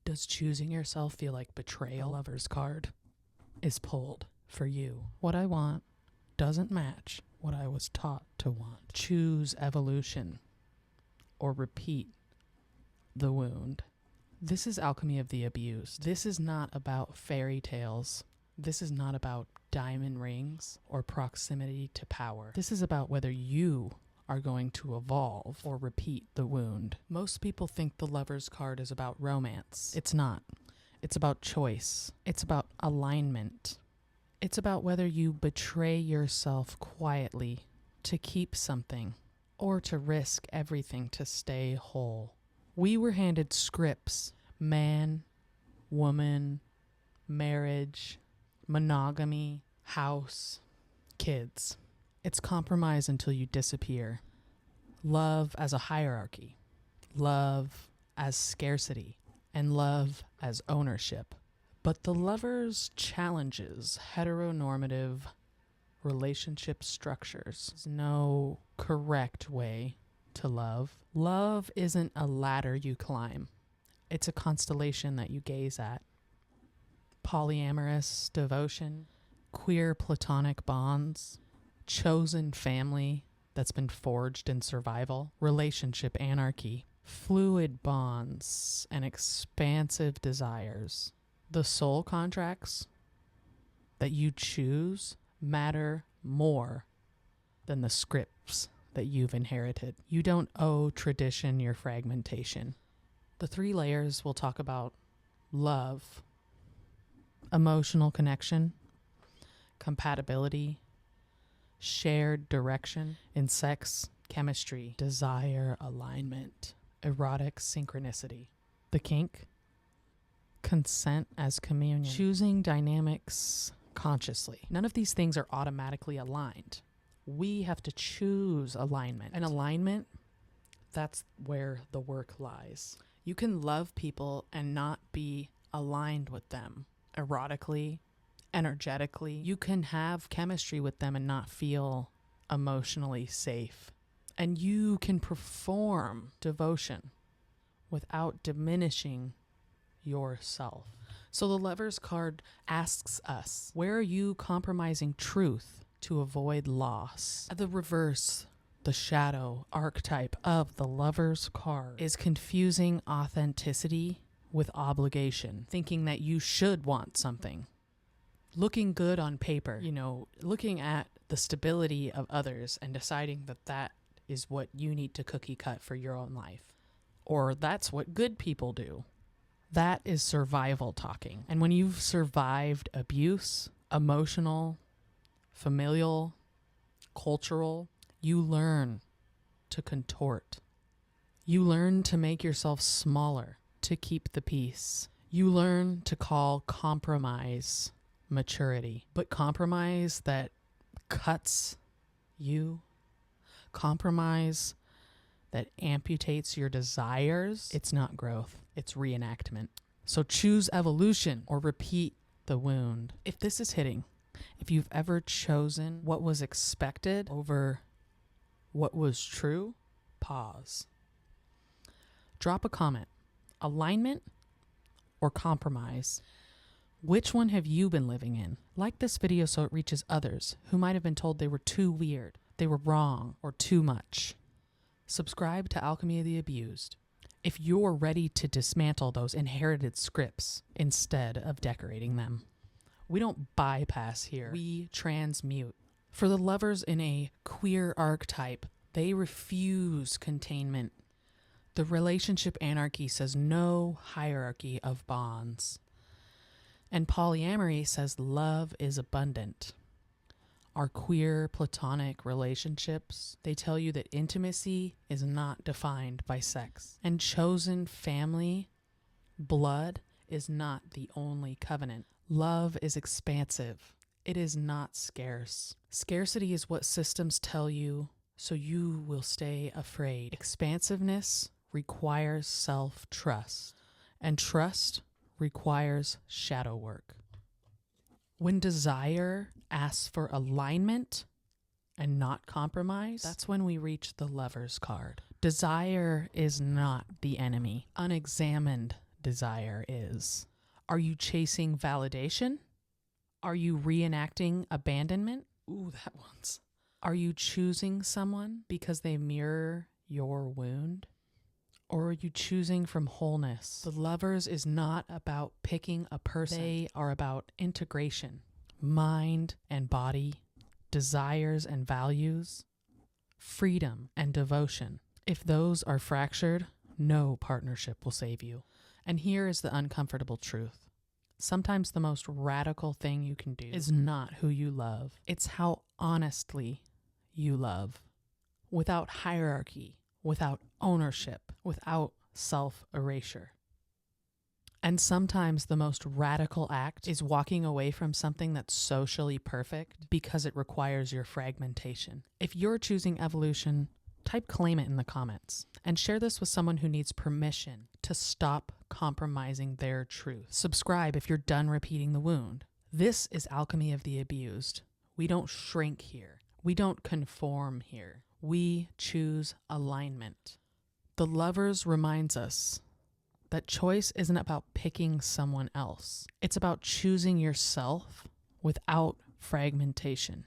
Does choosing yourself feel like betrayal? The Lover's card is pulled for you. What I want doesn't match what I was taught to want. Choose evolution or repeat the wound. This is Alchemy of the Abused. This is not about fairy tales. This is not about diamond rings or proximity to power. This is about whether you are going to evolve or repeat the wound. Most people think the Lover's card is about romance. It's not. It's about choice. It's about alignment. It's about whether you betray yourself quietly to keep something or to risk everything to stay whole. We were handed scripts: man, woman, marriage, monogamy, house, kids. It's compromise until you disappear. Love as a hierarchy, love as scarcity, and love as ownership. But the Lovers challenges heteronormative relationship structures. There's no correct way to love. Love isn't a ladder you climb. It's a constellation that you gaze at. Polyamorous devotion, queer platonic bonds, chosen family that's been forged in survival, relationship anarchy, fluid bonds, and expansive desires. The soul contracts that you choose matter more than the scripts that you've inherited. You don't owe tradition your fragmentation. The 3 layers will talk about love, emotional connection, compatibility, shared direction, in sex, chemistry, desire, alignment, erotic synchronicity. The kink, consent as communion, choosing dynamics consciously. None of these things are automatically aligned. We have to choose alignment. And alignment, that's where the work lies. You can love people and not be aligned with them erotically, energetically. You can have chemistry with them and not feel emotionally safe. And you can perform devotion without diminishing yourself. So the Lover's card asks us, where are you compromising truth to avoid loss? At the reverse, the shadow archetype of the Lover's card is confusing authenticity with obligation, thinking that you should want something. Looking good on paper, looking at the stability of others and deciding that that is what you need to cookie cut for your own life. Or that's what good people do. That is survival talking. And when you've survived abuse, emotional, familial, cultural, you learn to contort. You learn to make yourself smaller to keep the peace. You learn to call compromise maturity. But compromise that cuts you, compromise that amputates your desires, it's not growth, it's reenactment. So choose evolution or repeat the wound. If this is hitting, if you've ever chosen what was expected over what was true, pause. Drop a comment. Alignment or compromise? Which one have you been living in? Like this video so it reaches others who might have been told they were too weird, they were wrong, or too much. Subscribe to Alchemy of the Abused if you're ready to dismantle those inherited scripts instead of decorating them. We don't bypass here, we transmute. For the Lovers in a queer archetype, they refuse containment. The relationship anarchy says no hierarchy of bonds. And polyamory says love is abundant. Our queer platonic relationships, they tell you that intimacy is not defined by sex. And chosen family, blood, is not the only covenant. Love is expansive. It is not scarce. Scarcity is what systems tell you, so you will stay afraid. Expansiveness requires self-trust, and trust requires shadow work. When desire asks for alignment and not compromise, that's when we reach the Lover's card. Desire is not the enemy. Unexamined desire is. Are you chasing validation? Are you reenacting abandonment? Ooh, that one's. Are you choosing someone because they mirror your wound? Or are you choosing from wholeness? The Lovers is not about picking a person. They are about integration, mind and body, desires and values, freedom and devotion. If those are fractured, no partnership will save you. And here is the uncomfortable truth. Sometimes the most radical thing you can do is not who you love. It's how honestly you love. Without hierarchy, without ownership, without self-erasure. And sometimes the most radical act is walking away from something that's socially perfect because it requires your fragmentation. If you're choosing evolution, type claim it in the comments and share this with someone who needs permission to stop compromising their truth. Subscribe if you're done repeating the wound. This is Alchemy of the Abused. We don't shrink here. We don't conform here. We choose alignment. The Lovers reminds us that choice isn't about picking someone else. It's about choosing yourself without fragmentation.